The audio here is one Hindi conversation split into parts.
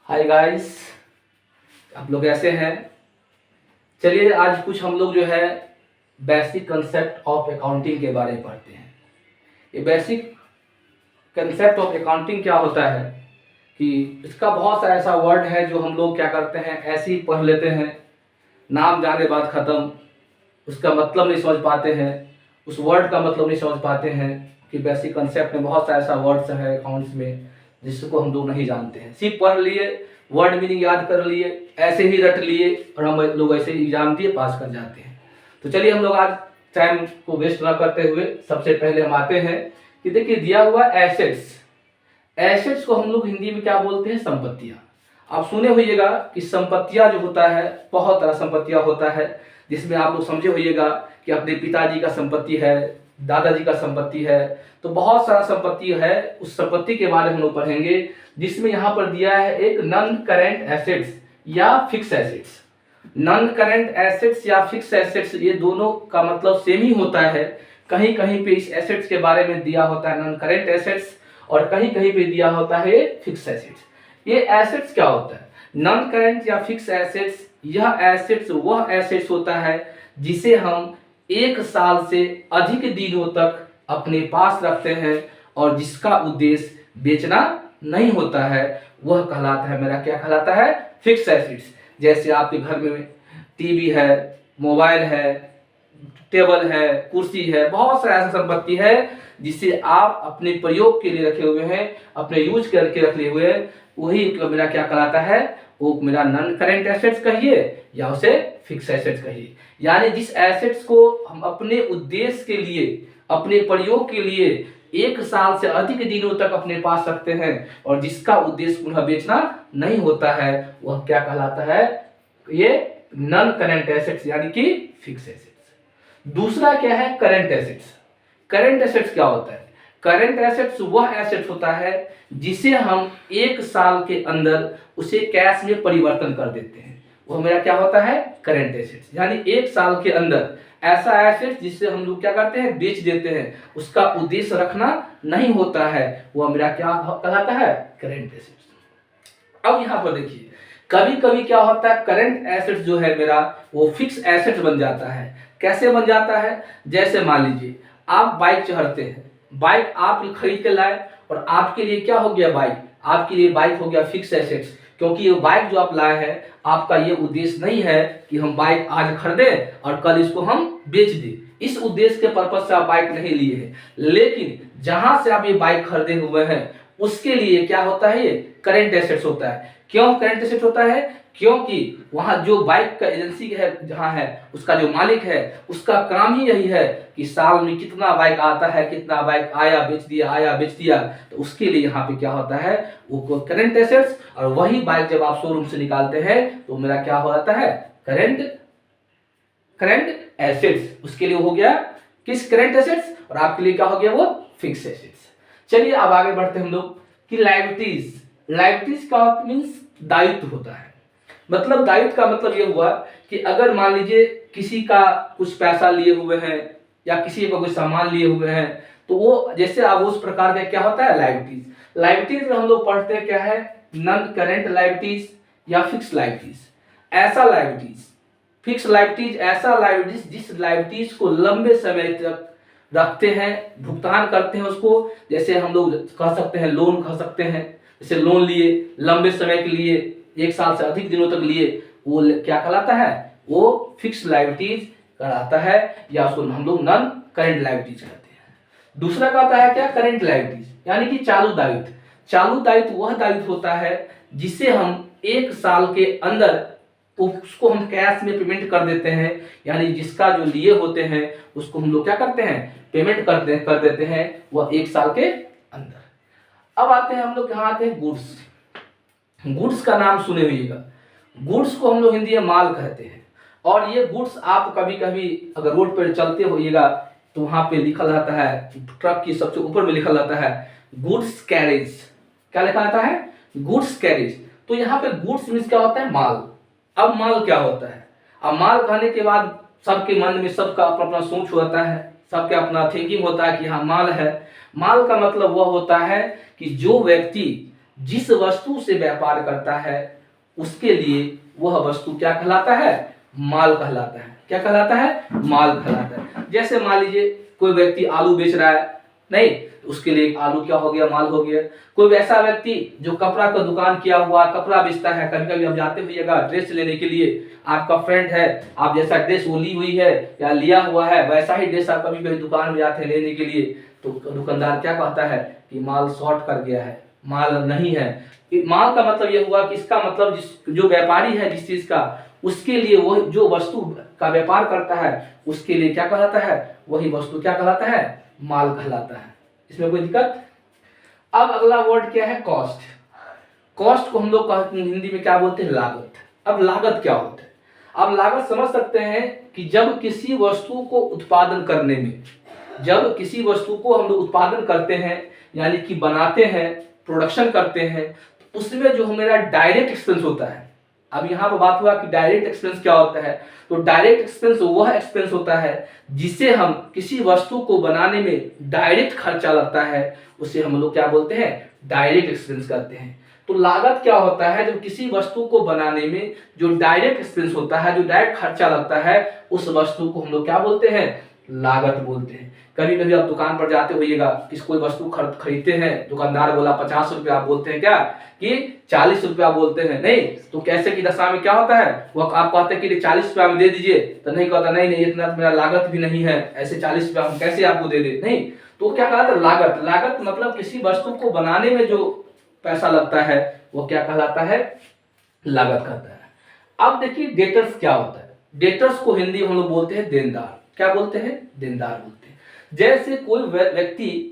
हाय गाइस, आप लोग ऐसे हैं। चलिए आज कुछ हम लोग जो है बेसिक कंसेप्ट ऑफ अकाउंटिंग के बारे में पढ़ते हैं। ये बेसिक कंसेप्ट ऑफ अकाउंटिंग क्या होता है कि इसका बहुत सा ऐसा वर्ड है जो हम लोग क्या करते हैं, ऐसे ही पढ़ लेते हैं, नाम जाने बाद ख़त्म, उसका मतलब नहीं समझ पाते हैं, उस वर्ड का मतलब नहीं समझ पाते हैं कि बेसिक कंसेप्ट में बहुत सा ऐसा वर्ड्स है अकाउंट्स में जिसको हम लोग नहीं जानते हैं। सिर्फ पढ़ लिए, वर्ड मीनिंग याद कर लिए, ऐसे ही रट लिए और हम लोग ऐसे ही एग्जाम दिए पास कर जाते हैं। तो चलिए हम लोग आज टाइम को वेस्ट ना करते हुए सबसे पहले हम आते हैं कि देखिए दिया हुआ एसेट्स। एसेट्स को हम लोग हिंदी में क्या बोलते हैं? संपत्तियां। आप सुने होइएगा कि संपत्तियां जो होता है, बहुत तरह संपत्तियां होता है, जिसमें आप लोग समझे होइएगा कि अपने पिताजी का संपत्ति है, दादाजी का संपत्ति है, तो बहुत सारा संपत्ति है। उस संपत्ति के बारे में हम लोग पढ़ेंगे, जिसमें यहाँ पर दिया है एक नॉन करेंट एसेट्स या fix assets. Non current assets या फिक्स एसेट्स, ये दोनों का मतलब सेम ही होता है। कहीं कहीं पे इस एसेट्स के बारे में दिया होता है नॉन करेंट एसेट्स और कहीं कहीं पे दिया होता है फिक्स एसेट्स। ये एसेट्स क्या होता है? नॉन करेंट या फिक्स एसेट्स, यह एसेट्स वह एसेट्स होता है जिसे हम एक साल से अधिक दिनों तक अपने पास रखते हैं और जिसका उद्देश्य बेचना नहीं होता है, वह कहलाता है, मेरा क्या कहलाता है? Fix assets. जैसे आपके घर में टीवी है, मोबाइल है, टेबल है, कुर्सी है, बहुत सारा ऐसा संपत्ति है जिसे आप अपने प्रयोग के लिए रखे हुए हैं, अपने यूज करके रखे हुए हैं, वही मेरा क्या कहलाता है? वो मेरा नॉन करेंट एसेट्स कहिए या उसे फिक्स एसेट्स कहिए। यानी जिस एसेट्स को हम अपने उद्देश्य के लिए, अपने प्रयोग के लिए एक साल से अधिक दिनों तक अपने पास रखते हैं और जिसका उद्देश्य पुनः बेचना नहीं होता है, वह क्या कहलाता है? ये नॉन करेंट एसेट्स यानी कि फिक्स एसेट्स। दूसरा क्या है? Current assets. करेंट एसेट्स क्या होता है? करेंट एसेट्स वह एसेट्स होता है जिसे हम एक साल के अंदर उसे कैश में परिवर्तन कर देते हैं, वह मेरा क्या होता है? Current assets. यानी एक साल के अंदर ऐसा एसेट जिससे हम लोग क्या करते हैं? बेच देते हैं, उसका उद्देश्य रखना नहीं होता है, वह मेरा क्या कहलाता है? Current assets. अब यहाँ पर देखिए, कभी कभी क्या होता है, करंट एसेट्स जो है मेरा वो फिक्स एसेट्स बन जाता है। कैसे बन जाता है? जैसे मान लीजिए आप बाइक चढ़ते हैं, बाइक आप खरीद के लाए और आपके लिए क्या हो गया? बाइक आपके लिए बाइक हो गया फिक्स एसेट्स, क्योंकि ये बाइक जो आप लाए हैं, आपका ये उद्देश्य नहीं है कि हम बाइक आज खरीदें और कल इसको हम बेच दें। इस उद्देश्य के पर्पज से आप बाइक नहीं लिए हैं, लेकिन जहां से आप ये बाइक खरीदे हुए हैं उसके लिए क्या होता है? ये करेंट एसेट्स होता है। क्यों करेंट एसेट होता है? क्योंकि वहां जो बाइक का एजेंसी है, जहां है उसका जो मालिक है, उसका काम ही यही है कि साल में कितना बाइक आता है, कितना बाइक आया बेच दिया, आया बेच दिया, तो उसके लिए यहाँ पे क्या होता है? वो करेंट एसेट्स। और वही बाइक जब आप शोरूम से निकालते हैं तो मेरा क्या हो जाता है? Current assets. उसके लिए हो गया किस? Current assets. और आपके लिए क्या हो गया? वो फिक्स एसेट्स। चलिए अब आगे बढ़ते हैं हम लोग कि लायबिलिटीज। लायबिलिटीज का मीन्स दायित्व होता है। मतलब दायित्व का मतलब ये हुआ कि अगर मान लीजिए किसी का कुछ पैसा लिए हुए हैं या किसी का कुछ सामान लिए हुए हैं, तो वो जैसे अब उस प्रकार का क्या होता है? लायबिलिटीज। लायबिलिटीज में हम लोग पढ़ते हैं क्या है? नॉन करेंट लायबिलिटीज या फिक्स लायबिलिटीज। ऐसा लायबिलिटीज, फिक्स लायबिलिटीज, ऐसा लायबिलिटीज जिस लायबिलिटीज को लंबे समय तक रखते हैं, भुगतान करते हैं उसको। जैसे हम लोग कह सकते हैं लोन कह सकते हैं, जैसे लोन लिए लंबे समय के लिए, एक साल से अधिक दिनों तक लिए, वो क्या कहलाता है? वो फिक्स लायबिलिटीज कहलाता है, या उसको हम लोग नॉन करेंट लायबिलिटीज कहते हैं। दूसरा का होता है क्या? करेंट लायबिलिटीज, यानी कि चालू दायित्व। चालू दायित्व वह दायित्व होता है जिसे हम एक साल के अंदर उसको हम कैश में पेमेंट कर देते हैं, यानी जिसका जो लिए होते हैं उसको हम लोग क्या करते हैं? पेमेंट कर देते हैं, वह एक साल के अंदर। अब आते हैं हम लोग कहाँ आते हैं? गुड्स। गुड्स का नाम सुने होइएगा। गुड्स को हम लोग हिंदी में माल कहते हैं। और ये गुड्स आप कभी कभी अगर रोड पर चलते होइएगा तो वहां पे लिखा रहता है, ट्रक की सबसे ऊपर में लिखा रहता है गुड्स कैरेज। क्या लिखा रहता है? Goods carriage. तो यहाँ पे गुड्स मीन्स क्या होता है? माल। अब माल क्या होता है? अब माल कहने के बाद सबके मन में सबका अपना अपना सोच होता है, सबका अपना थिंकिंग होता है कि हाँ माल है। माल का मतलब वह होता है कि जो व्यक्ति जिस वस्तु से व्यापार करता है उसके लिए वह वस्तु क्या कहलाता है? माल कहलाता है। क्या कहलाता है? माल कहलाता है। जैसे मान लीजिए कोई व्यक्ति आलू बेच रहा है, नहीं, उसके लिए आलू क्या हो गया? माल हो गया। कोई ऐसा व्यक्ति जो कपड़ा का दुकान किया हुआ कपड़ा बेचता है, कभी कभी आप जाते होइएगा ड्रेस लेने के लिए, आपका फ्रेंड है, आप जैसा ड्रेस वो ली हुई है या लिया हुआ है वैसा ही ड्रेस आप कभी कभी दुकान में जाते हैं लेने के लिए, तो दुकानदार क्या कहता है कि माल शॉर्ट कर गया है, माल नहीं है। माल का मतलब ये हुआ कि इसका मतलब जो व्यापारी है जिस चीज का, उसके लिए वो जो वस्तु का व्यापार करता है उसके लिए क्या कहलाता है? वही वस्तु क्या कहलाता है? माल कहलाता है। इसमें कोई दिक्कत? अब अगला वर्ड क्या है? कॉस्ट। कॉस्ट को हम लोग हिंदी में क्या बोलते हैं? लागत। अब लागत क्या होता है? अब लागत समझ सकते हैं कि जब किसी वस्तु को उत्पादन करने में, जब किसी वस्तु को हम लोग उत्पादन करते हैं यानी कि बनाते हैं, प्रोडक्शन करते हैं, तो उसमें जो हमारा डायरेक्ट एक्सपेंस होता है। अब यहाँ पर बात हुआ कि डायरेक्ट एक्सपेंस क्या होता है, तो डायरेक्ट एक्सपेंस वह एक्सपेंस होता है जिसे हम किसी वस्तु को बनाने में डायरेक्ट खर्चा लगता है, उसे हम लोग क्या बोलते हैं? डायरेक्ट एक्सपेंस कहते हैं। तो लागत क्या होता है? जब किसी वस्तु को बनाने में जो डायरेक्ट एक्सपेंस होता है, जो डायरेक्ट खर्चा लगता है, उस वस्तु को हम लोग क्या बोलते हैं? लागत बोलते हैं। कभी कभी आप दुकान पर जाते होइएगा, किसी कोई वस्तु खरीदते हैं, दुकानदार बोला 50 रुपया, आप बोलते हैं क्या कि 40 रुपया बोलते हैं, नहीं तो कैसे की दशा में क्या होता है? वो आप कहते हैं कि 40 रुपया में दे दीजिए, तो नहीं कहता नहीं नहीं इतना मेरा लागत भी नहीं है, ऐसे 40 रुपया हम कैसे आपको दे दे, नहीं। तो क्या कहलाता है? लागत। लागत मतलब किसी वस्तु को बनाने में जो पैसा लगता है वो क्या कहलाता है? लागत कहता है। अब देखिए डेटर्स क्या होता है? डेटर्स को हिंदी में हम लोग बोलते हैं देनदार। क्या बोलते हैं? देनदार बोलते हैं। जैसे कोई व्यक्ति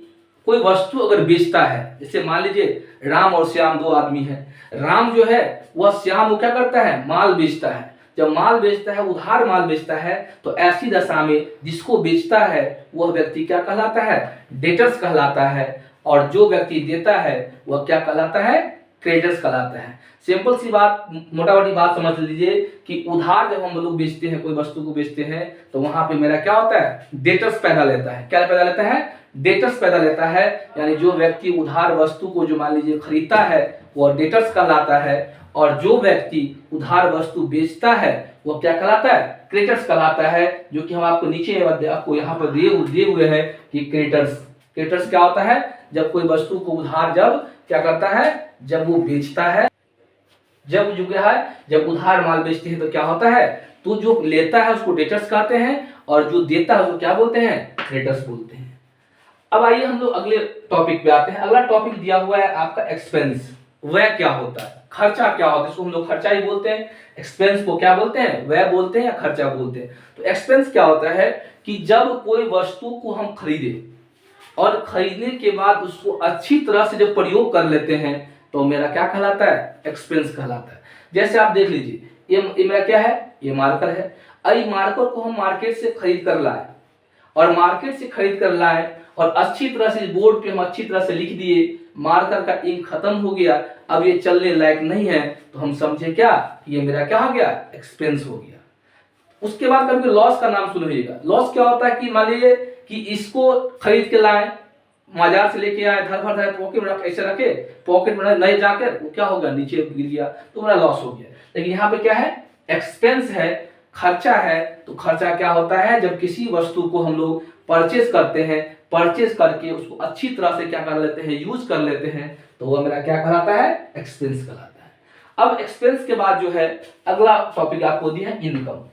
कोई वस्तु अगर बेचता है, जैसे मान लीजिए राम और श्याम दो आदमी हैं, राम जो है वह श्याम को क्या करता है? माल बेचता है। जब माल बेचता है, उधार माल बेचता है, तो ऐसी दशा में जिसको बेचता है वह व्यक्ति क्या कहलाता है? डेटर्स कहलाता है। और जो व्यक्ति देता है वह क्या कहलाता है? क्रेडिटर्स कहलाता है। सिंपल सी बात, मोटा मोटी बात समझ लीजिए कि उधार जब हम लोग बेचते हैं, कोई वस्तु को बेचते हैं, तो वहां पे मेरा क्या होता है? डेटर्स पैदा लेता है। क्या पैदा लेता है? डेटर्स पैदा लेता है। यानी जो व्यक्ति उधार वस्तु को जो मान लीजिए खरीदता है वह डेटर्स कहलाता है, और जो व्यक्ति उधार वस्तु बेचता है वह क्या कहलाता है? क्रेडिटर्स कहलाता है। जो कि हम आपको नीचे आपको यहाँ पर दिए हुए हैं कि क्रेडिटर्स। क्रेडिटर्स क्या होता है? जब कोई वस्तु को उधार जब क्या करता है? जब वो बेचता है, जब जो क्या है, जब उधार माल बेचते हैं तो क्या होता है? तो जो लेता है उसको डेटर्स कहते हैं, और जो देता है उसको क्या बोलते हैं? क्रेडिटर्स बोलते हैं। अब आइए हम लोग अगले टॉपिक पे आते हैं। अगला टॉपिक दिया हुआ है आपका एक्सपेंस। वह क्या होता है? खर्चा क्या होता है? इसको हम लोग खर्चा ही बोलते हैं। एक्सपेंस को क्या बोलते हैं? वह बोलते हैं या खर्चा बोलते हैं। तो एक्सपेंस क्या होता है कि जब कोई वस्तु को हम खरीदे और खरीदने के बाद उसको अच्छी तरह से जब प्रयोग कर लेते हैं तो मेरा क्या कहलाता है? एक्सपेंस कहलाता है। जैसे आप देख लीजिए, ये मेरा क्या है? ये मार्कर है। अरे मार्कर को हम मार्केट से खरीद कर लाए, और मार्केट से खरीद कर लाए और अच्छी तरह से बोर्ड पे हम अच्छी तरह से लिख दिए, मार्कर का इंक खत्म हो गया, अब ये चलने लायक नहीं है, तो हम समझे क्या कि ये मेरा क्या हो गया? एक्सपेंस हो गया। उसके बाद कभी लॉस का नाम सुनिएगा। लॉस क्या होता है कि मान लीजिए कि इसको खरीद के लाए, बाजार से लेके आए, धर भर पॉकेट में ऐसे रखे, पॉकेट में नहीं जाकर वो क्या हो गया? नीचे गिर गया, तो मेरा लॉस हो गया। लेकिन यहाँ पे क्या है? एक्सपेंस है, खर्चा है। तो खर्चा क्या होता है? जब किसी वस्तु को हम लोग परचेज करते हैं, परचेज करके उसको अच्छी तरह से क्या कर लेते हैं? यूज कर लेते हैं, तो वह मेरा क्या कहलाता है? एक्सपेंस कहलाता है। अब एक्सपेंस के बाद जो है अगला टॉपिक आपको दिया है इनकम।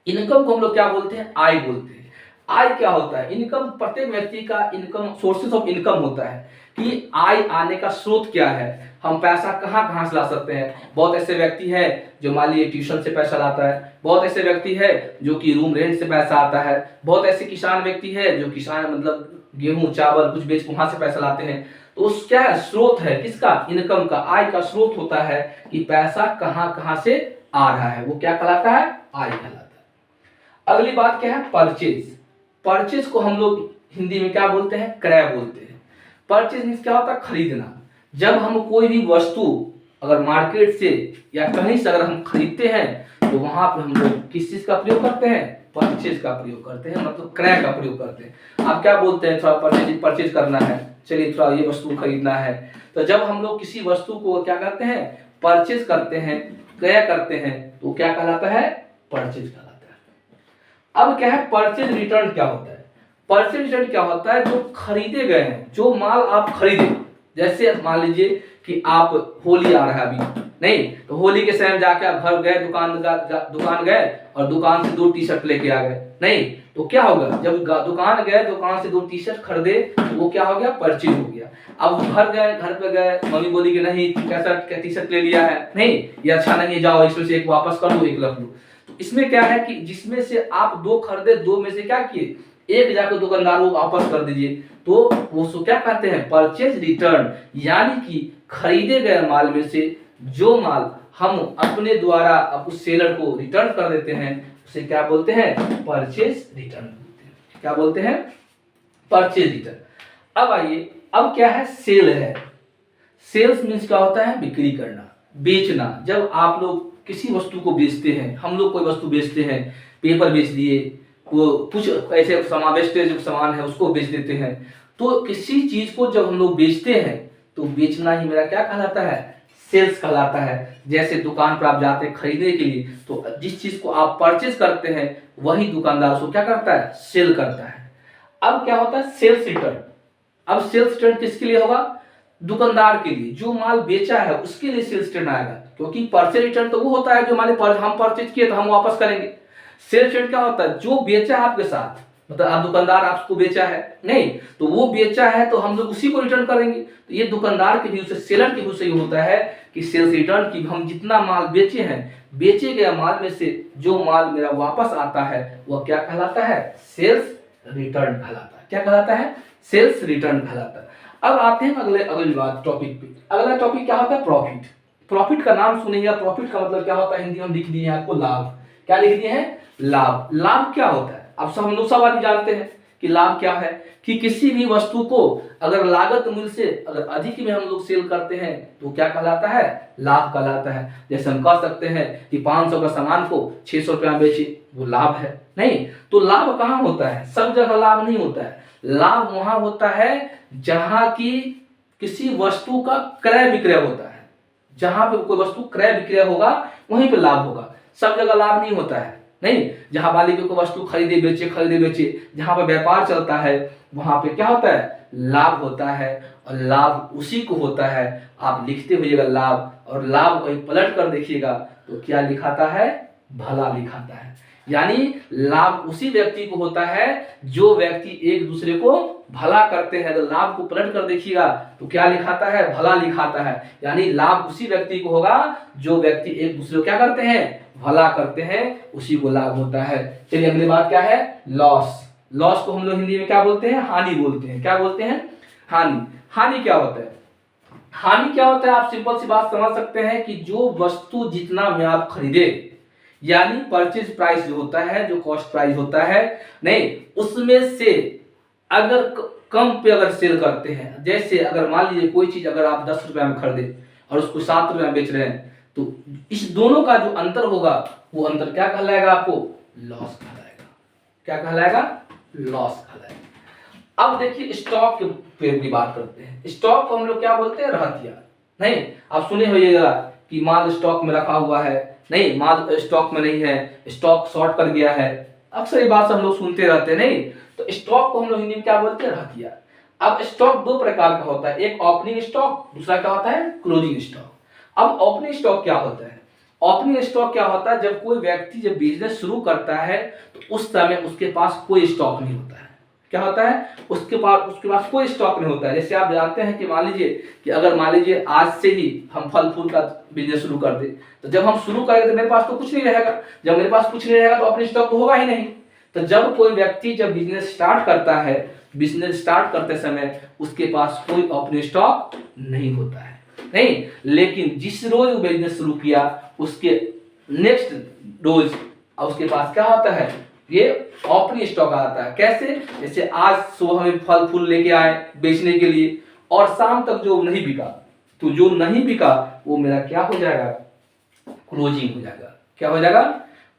इनकम को हम लोग क्या बोलते हैं? आय बोलते हैं। आय क्या होता है? इनकम प्रत्येक व्यक्ति का इनकम, सोर्सेस ऑफ इनकम होता है कि आय आने का स्रोत क्या है, हम पैसा कहाँ कहाँ से ला सकते हैं। बहुत ऐसे व्यक्ति है जो मान लीजिए ट्यूशन से पैसा लाता है, बहुत ऐसे व्यक्ति है जो कि रूम रेंट से पैसा आता है, बहुत ऐसे किसान व्यक्ति है जो किसान मतलब गेहूं चावल कुछ बेच वहां से पैसा लाते हैं। तो उस क्या है? स्रोत है किसका? इनकम का, आय का स्रोत होता है कि पैसा कहाँ कहाँ से आ रहा है, वो क्या कहलाता है? आय कहलाता है। अगली बात क्या है? परचेज। परचेज को हम लोग हिंदी में क्या बोलते हैं? क्रय बोलते हैं। परचेज मीन्स क्या होता है? खरीदना। जब हम कोई भी वस्तु अगर मार्केट से या कहीं से अगर हम खरीदते हैं तो वहां पे हम लोग किस चीज का प्रयोग करते हैं? परचेज का प्रयोग करते हैं, मतलब क्रय का प्रयोग करते हैं। आप क्या बोलते हैं, थोड़ा परचेज करना है, चलिए थोड़ा ये वस्तु खरीदना है। तो जब हम लोग किसी वस्तु को क्या करते हैं, परचेज करते हैं, क्रय करते हैं, तो क्या कहलाता है, परचेज कहलाता है। अब क्या है, परचेज रिटर्न क्या होता है? परचेज रिटर्न क्या होता है, जो खरीदे गए हैं, जो माल आप खरीदे, जैसे मान लीजिए कि आप, होली आ रहा है अभी, नहीं तो होली के समय जाके आप घर गए, दुकान गए और दुकान से 2 टी शर्ट लेके आ गए, नहीं तो क्या होगा, जब दुकान गए, दुकान से 2 टी शर्ट खरीदे, तो वो क्या हो गया, परचेज हो गया। अब घर गए, घर पे गए, मम्मी बोली कि नहीं कैसा टी शर्ट ले लिया है, नहीं ये अच्छा नहीं है, जाओ इसमें से एक वापस कर लो, एक रख लो। तो इसमें क्या है कि जिसमें से आप 2 खरीदे, 2 में से क्या किए, एक जाकर दुकानदार को वापस कर दीजिए, तो वो सो क्या कहते हैं, परचेज रिटर्न। यानी कि खरीदे गए माल में से जो माल हम अपने द्वारा उस सेलर को रिटर्न कर देते हैं, उसे क्या बोलते हैं, परचेज रिटर्न बोलते हैं। क्या बोलते हैं, परचेज रिटर्न। अब आइए, अब क्या है, सेल है। सेल्स मीन्स क्या होता है, बिक्री करना, बेचना। जब आप लोग किसी वस्तु को बेचते हैं, हम लोग कोई वस्तु बेचते हैं, पेपर बेच दिए, वो कुछ ऐसे वेस्टेज सामान है उसको बेच देते हैं। तो किसी चीज को जब हम लोग बेचते हैं, तो बेचना ही मेरा क्या कहलाता है, सेल्स कहलाता है। जैसे दुकान पर आप जाते हैं खरीदने के लिए, तो जिस चीज को आप परचेज करते हैं, वही दुकानदार उसको क्या करता है, सेल करता है। अब क्या होता है, सेल्स रिटर्न। अब सेल्स रिटर्न किसके लिए होगा, दुकानदार के लिए, जो माल बेचा है उसके लिए सेल्स रिटर्न आएगा। क्योंकि परचेज रिटर्न तो वो होता है जो माल हम परचेज किए तो हम वापस करेंगे। सेल्स रिटर्न क्या होता है, जो बेचा है आपके साथ, मतलब आप दुकानदार आपको बेचा है, नहीं तो वो बेचा है तो हम लोग उसी को रिटर्न करेंगे। तो ये दुकानदार के व्यू से, सेलर के व्यू से ये होता है कि सेल्स रिटर्न की हम जितना माल बेचे हैं, बेचे गए माल में से जो माल मेरा वापस आता है, वह क्या कहलाता है, सेल्स रिटर्न कहलाता है। क्या कहलाता है, सेल्स रिटर्न कहलाता है। अब आते हैं अगली बात टॉपिक पे। अगला टॉपिक क्या होता है, प्रॉफिट। प्रॉफिट का नाम सुनेंगे, प्रॉफिट का मतलब क्या होता है, हिंदी में लिख दिए हैं आपको, लाभ। क्या लिख दिए हैं, लाभ। लाभ क्या होता है, अब सब हम लोग सब आदमी जानते हैं कि लाभ क्या है, कि किसी भी वस्तु को अगर लागत मूल्य से अगर अधिक में हम लोग सेल करते हैं, तो क्या कहलाता है, लाभ कहलाता है। जैसे हम कह सकते हैं कि 500 का सामान को 600 रुपया में बेचे, वो लाभ है। नहीं तो लाभ कहाँ होता है, सब जगह लाभ नहीं होता है। लाभ वहां होता है जहां की किसी वस्तु का क्रय विक्रय होता है। जहां पे कोई वस्तु क्रय विक्रय होगा, वहीं पे लाभ होगा। सब जगह लाभ नहीं होता है, नहीं। जहां मालिक को वस्तु खरीदे बेचे, जहां पर व्यापार चलता है, वहां पे क्या होता है, लाभ होता है। और लाभ उसी को होता है, आप लिखते हुएगा लाभ, और लाभ को पलट कर देखिएगा तो क्या लिखाता है, भला लिखाता है। यानी लाभ उसी व्यक्ति को होता है जो व्यक्ति एक दूसरे को भला करते हैं। अगर लाभ को पलट कर देखिएगा तो क्या लिखाता है, भला लिखाता है। यानी लाभ उसी व्यक्ति को होगा जो व्यक्ति एक दूसरे को क्या करते हैं, भला करते हैं, उसी को लाभ होता है। चलिए अगली बात क्या है, लॉस। लॉस को हम लोग हिंदी में क्या बोलते हैं, हानि बोलते हैं। क्या बोलते हैं, हानि। हानि क्या होता है, हानि क्या होता है, आप सिंपल सी बात समझ सकते हैं कि जो वस्तु जितना में आप खरीदे, यानी परचेज प्राइस जो होता है, जो कॉस्ट प्राइस होता है, नहीं उसमें से अगर कम पे अगर सेल करते हैं, जैसे अगर मान लीजिए कोई चीज अगर आप 10 रुपया में खरीदे और उसको 7 रुपया में बेच रहे हैं, तो इस दोनों का जो अंतर होगा, वो अंतर क्या कहलाएगा, आपको लॉस कहलाएगा। क्या कहलाएगा, लॉस कहलाएगा। अब देखिए स्टॉक पे भी बात करते हैं। स्टॉक को हम लोग क्या बोलते हैं, रहतिया। नहीं आप सुने होइएगा कि माल स्टॉक में रखा हुआ है, नहीं माल स्टॉक में नहीं है, स्टॉक शॉर्ट कर गया है। अक्सर ये बात हम लोग सुनते रहते हैं, नहीं तो स्टॉक को हम लोग हिंदी में क्या बोलते हैं, रहतिया। अब स्टॉक 2 प्रकार का होता है, एक ओपनिंग स्टॉक, दूसरा क्या होता है, क्लोजिंग स्टॉक। अब ओपनिंग स्टॉक क्या होता है, ओपनिंग स्टॉक क्या होता है, जब कोई व्यक्ति जब बिजनेस शुरू करता है तो उस समय उसके पास कोई स्टॉक नहीं होता है। क्या होता है, उसके पास कोई स्टॉक नहीं होता है। जैसे आप जानते हैं कि मान लीजिए आज से ही हम फल फूल का बिजनेस शुरू कर दे, तो जब हम शुरू करेंगे तो मेरे पास तो कुछ नहीं रहेगा। जब मेरे पास कुछ नहीं रहेगा तो अपनी स्टॉक तो होगा ही नहीं। तो जब कोई व्यक्ति जब बिजनेस स्टार्ट करता है, बिजनेस स्टार्ट करते समय उसके पास कोई अपने स्टॉक नहीं होता है, नहीं। लेकिन जिस रोज वो बिजनेस शुरू किया उसके नेक्स्ट रोज उसके पास क्या होता है, ये अपनी स्टॉक आता है। कैसे, जैसे आज सुबह हमें फल फूल लेके आए बेचने के लिए, और शाम तक जो नहीं बिका, तो जो नहीं बिका वो मेरा क्या हो जाएगा, क्लोजिंग हो जाएगा। क्या हो जाएगा,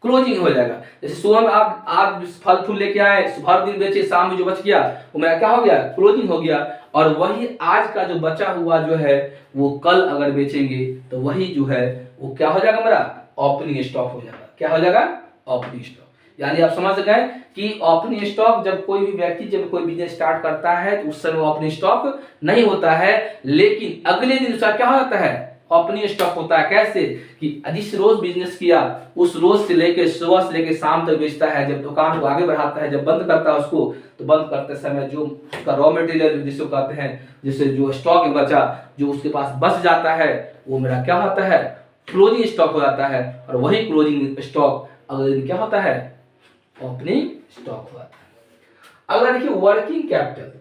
क्लोजिंग हो जाएगा। जैसे सुबह में आप फल फूल लेके आए, हर दिन बेचे, शाम में जो बच गया वो मेरा क्या हो गया, क्लोजिंग हो गया। और वही आज का जो बचा हुआ जो है वो कल अगर बेचेंगे तो वही जो है वो क्या हो जाएगा, मेरा ओपनिंग स्टॉक हो जाएगा। क्या हो जाएगा, ओपनिंग स्टॉक। यानी आप समझ गए कि ओपनिंग स्टॉक जब कोई भी व्यक्ति जब कोई बिजनेस स्टार्ट करता है तो उस समय ओपनिंग स्टॉक नहीं होता है, लेकिन अगले दिन उसका क्या होता है, ओपनिंग स्टॉक होता है। कैसे कि जिस रोज बिजनेस किया उस रोज से लेकर सुबह से लेकर शाम तक बेचता है, जब दुकान को आगे बढ़ाता है, जब बंद करता है उसको, तो बंद करते समय जो उसका रॉ मटेरियल जिसको कहते हैं, जिससे जो स्टॉक बचा जो उसके पास बच जाता है वो मेरा क्या होता है, क्लोजिंग स्टॉक हो जाता है। और वही क्लोजिंग स्टॉक अगले दिन क्या होता है, ओपनिंग स्टॉक हो जाता है। अगला देखिए वर्किंग कैपिटल।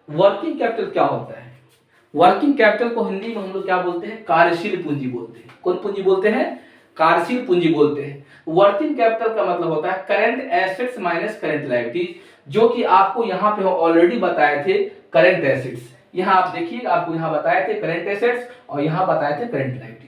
वर्किंग कैपिटल क्या होता है, वर्किंग कैपिटल को हिंदी में हम लोग क्या बोलते हैं, कार्यशील पूंजी बोलते हैं। कौन पूंजी बोलते हैं, कार्यशील पूंजी बोलते हैं। वर्किंग कैपिटल का मतलब होता है current assets minus current liabilities, जो कि आपको यहाँ पे हम ऑलरेडी बताए थे करंट एसेट्स। यहाँ आप देखिए आपको यहाँ बताए थे करंट एसेट्स और यहाँ बताए थे करंट लायबिलिटीज।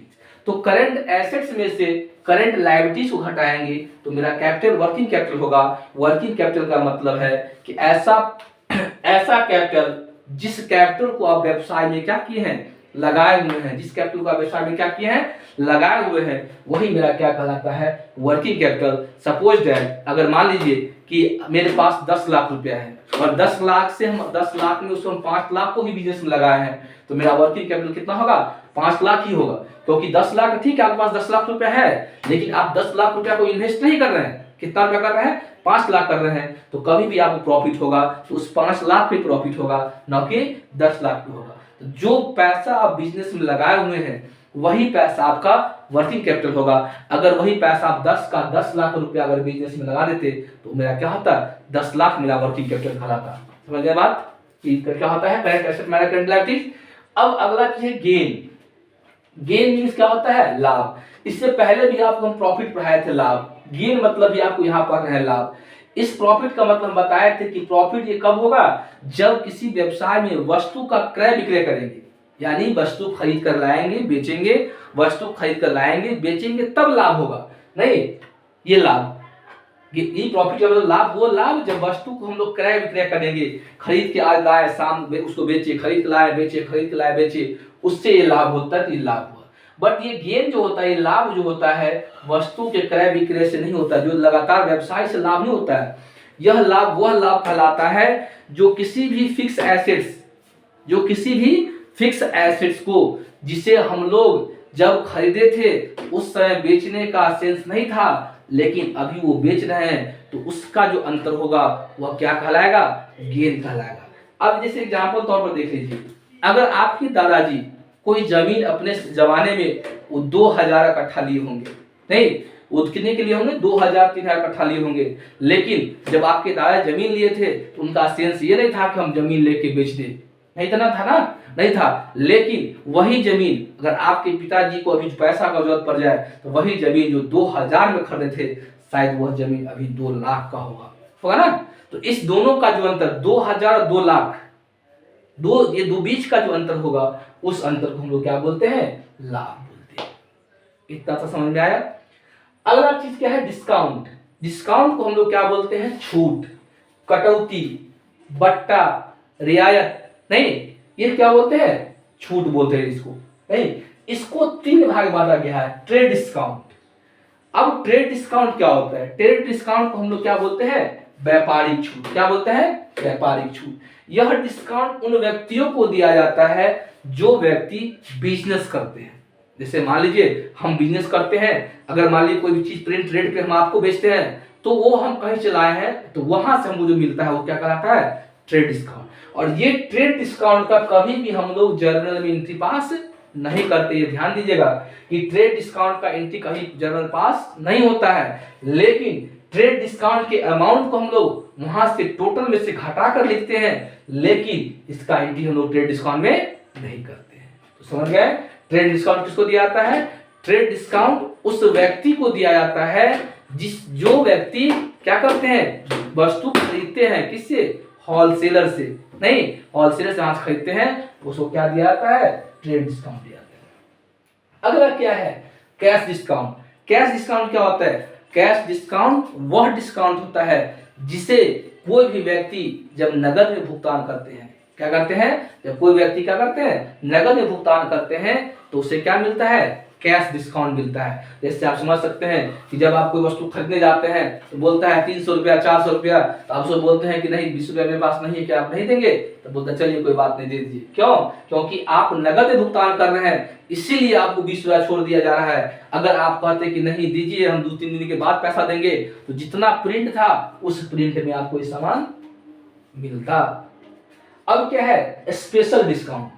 तो करंट एसेट्स में से करंट लायबिलिटीज को घटाएंगे तो मेरा कैपिटल वर्किंग कैपिटल होगा। वर्किंग कैपिटल का मतलब है कि ऐसा कैपिटल जिस कैपिटल को आप व्यवसाय में क्या किए हैं, लगाए हुए हैं, जिस कैपिटल को आप व्यवसाय में क्या किए हैं, लगाए हुए हैं, वही मेरा क्या कहलाता है, वर्किंग कैपिटल। सपोज दैट अगर मान लीजिए कि मेरे पास 10 लाख रुपया है और 10 लाख से हम 10 लाख में उसको हम 5 लाख को भी बिजनेस में लगाए हैं, तो मेरा वर्किंग कैपिटल कितना होगा, 5 लाख ही होगा। क्योंकि 10 लाख ठीक है, आपके पास 10 लाख रुपया है, लेकिन आप 10 लाख रुपया को इन्वेस्ट नहीं कर रहे हैं। कितना रुपया कर रहे हैं, 5 लाख कर रहे हैं। तो कभी भी आपको प्रॉफिट होगा तो उस 5 लाख पे प्रॉफिट होगा, न कि 10 लाख पे होगा। तो जो पैसा आप बिजनेस में लगाए हुए हैं वही पैसा आपका वर्किंग कैपिटल होगा। अगर वही पैसा आप 10 लाख रुपया अगर बिजनेस में लगा देते तो मेरा क्या होता, 10 लाख मेरा वर्किंग कैपिटल कहलाता। समझ गए बात कि क्या होता है current asset minus current liabilities. अब अगला चीज है गेन। गेन मीन्स क्या होता है, लाभ। इससे पहले भी आपको हम प्रॉफिट पढ़ाए थे, लाभ। गेन मतलब भी आपको यहाँ पढ़ रहे हैं लाभ। इस प्रॉफिट का मतलब बताए थे कि प्रॉफिट ये कब होगा, जब किसी व्यवसाय में वस्तु का क्रय विक्रय करेंगे, यानी वस्तु खरीद कर लाएंगे बेचेंगे, वस्तु खरीद कर लाएंगे बेचेंगे, तब लाभ होगा। नहीं, ये लाभ, ये प्रॉफिट का मतलब लाभ, वो लाभ जब वस्तु को हम लोग क्रय विक्रय करेंगे, खरीद के आज लाए शाम उसको बेचे, खरीद के लाए बेचे, खरीद के लाए बेचे, उससे ये लाभ होता है, तो ये लाभ हुआ। बट ये गेन जो होता है, ये लाभ जो होता है वस्तु के क्रय विक्रय से नहीं होता, जो लगातार व्यवसाय से लाभ नहीं होता है। यह लाभ वह लाभ कहलाता है जो किसी भी फिक्स एसेट्स को, जिसे हम लोग जब खरीदे थे उस समय बेचने का सेंस नहीं था, लेकिन अभी वो बेच रहे हैं, तो उसका जो अंतर होगा वह क्या कहलाएगा, गेन कहलाएगा। अब जैसे एग्जांपल तौर पर देख लीजिए, अगर आपके दादाजी कोई जमीन अपने जमाने में वो 2000 कट्ठा लिए होंगे, नहीं वो कितने के लिए होंगे, 2000-3000 कट्ठा लिए होंगे, लेकिन जब आपके दादा जमीन लिए थे तो उनका सेंस ये नहीं था कि हम जमीन लेके बेच दें, नहीं था ना, नहीं था। लेकिन वही जमीन अगर आपके पिताजी को अभी पैसा का जरूरत पड़ जाए तो वही जमीन जो 2000 में खरीदे थे, शायद वह जमीन अभी 2 लाख का होगा ना। तो इस दोनों का जो अंतर 2000 और 2 लाख, ये दो बीच का जो अंतर होगा, उस अंतर को हम लोग क्या बोलते हैं, लाभ बोलते हैं। इतना सा समझ में आया। अगला चीज क्या है, डिस्काउंट। डिस्काउंट को हम लोग क्या बोलते हैं, छूट, कटौती, बट्टा, रियायत, नहीं ये क्या बोलते हैं, छूट बोलते हैं इसको। नहीं, इसको 3 भाग बांटा गया है, ट्रेड डिस्काउंट। अब ट्रेड डिस्काउंट क्या होता है, ट्रेड डिस्काउंट को हम लोग क्या बोलते हैं, व्यापारिक छूट। क्या बोलते हैं, व्यापारिक छूट। यह डिस्काउंट उन व्यक्तियों को दिया जाता है जो व्यक्ति बिजनेस करते हैं। जैसे मान लीजिए हम बिजनेस करते हैं, अगर मान लीजिए कोई भी चीज प्रिंट रेट पे हम आपको बेचते हैं, तो वो हम कहीं चलाए हैं तो वहां से हमको जो मिलता है वो क्या कहलाता है, ट्रेड डिस्काउंट। और ये ट्रेड डिस्काउंट का कभी भी हम लोग जर्नल में एंट्री पास नहीं करते। ये ध्यान दीजिएगा कि ट्रेड डिस्काउंट का एंट्री कहीं जर्नल पास नहीं होता है, लेकिन ट्रेड डिस्काउंट के अमाउंट को हम लोग वहां से टोटल में से घटा कर लिखते हैं, लेकिन इसका एंट्री हम लोग ट्रेड डिस्काउंट में नहीं करते हैं। तो समझ गए, ट्रेड डिस्काउंट किसको दिया जाता है, ट्रेड डिस्काउंट उस व्यक्ति को दिया जाता है जो व्यक्ति क्या करते हैं, वस्तु खरीदते हैं, किससे, होलसेलर से। नहीं, होलसेलर से आज खरीदते हैं, उसको क्या दिया जाता है, ट्रेड डिस्काउंट दिया जाता है। अगला क्या है, कैश डिस्काउंट। कैश डिस्काउंट क्या होता है, कैश डिस्काउंट वह डिस्काउंट होता है जिसे कोई भी व्यक्ति जब नगद में भुगतान करते हैं, क्या करते हैं, जब कोई व्यक्ति क्या करते हैं, नगद में भुगतान करते हैं तो उसे क्या मिलता है, कैश डिस्काउंट मिलता है। जैसे आप समझ सकते हैं कि जब आप कोई वस्तु खरीदने जाते हैं तो बोलता है 300 रुपया 400 रुपया, तो आप उसको बोलते हैं कि नहीं 20 रुपया मेरे पास नहीं है, क्या आप नहीं देंगे, तो बोलता है चलिए कोई बात नहीं दे दीजिए। क्यों, क्योंकि आप नगद में भुगतान कर रहे हैं इसीलिए आपको 20 रुपया छोड़ दिया जा रहा है। अगर आप कहते कि नहीं दीजिए हम 2-3 दिन के बाद पैसा देंगे, तो जितना प्रिंट था उस प्रिंट में आपको ये सामान मिलता। अब क्या है, स्पेशल डिस्काउंट।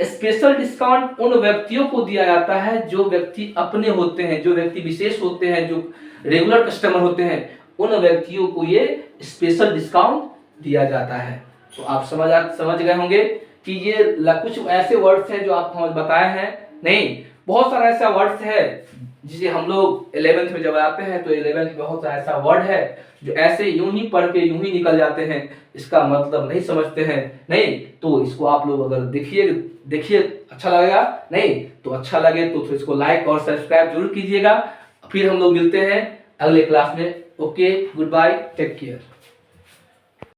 स्पेशल डिस्काउंट उन व्यक्तियों को दिया जाता है जो व्यक्ति अपने होते हैं, जो व्यक्ति विशेष होते हैं, जो रेगुलर कस्टमर होते हैं, उन व्यक्तियों को ये स्पेशल डिस्काउंट दिया जाता है। तो आप समझ गए होंगे कि ये कुछ ऐसे वर्ड्स हैं जो आपको हम बताए हैं, नहीं बहुत सारा ऐसा वर्ड्स है जिसे हम लोग 11th में जब आते हैं तो 11th में बहुत सारा ऐसा वर्ड है जो ऐसे यूं ही पढ़ के यूं ही निकल जाते हैं, इसका मतलब नहीं समझते हैं। नहीं तो इसको आप लोग अगर देखिए अच्छा लगेगा, नहीं तो अच्छा लगे तो इसको लाइक और सब्सक्राइब जरूर कीजिएगा। फिर हम लोग मिलते हैं अगले क्लास में। Okay, goodbye, take care.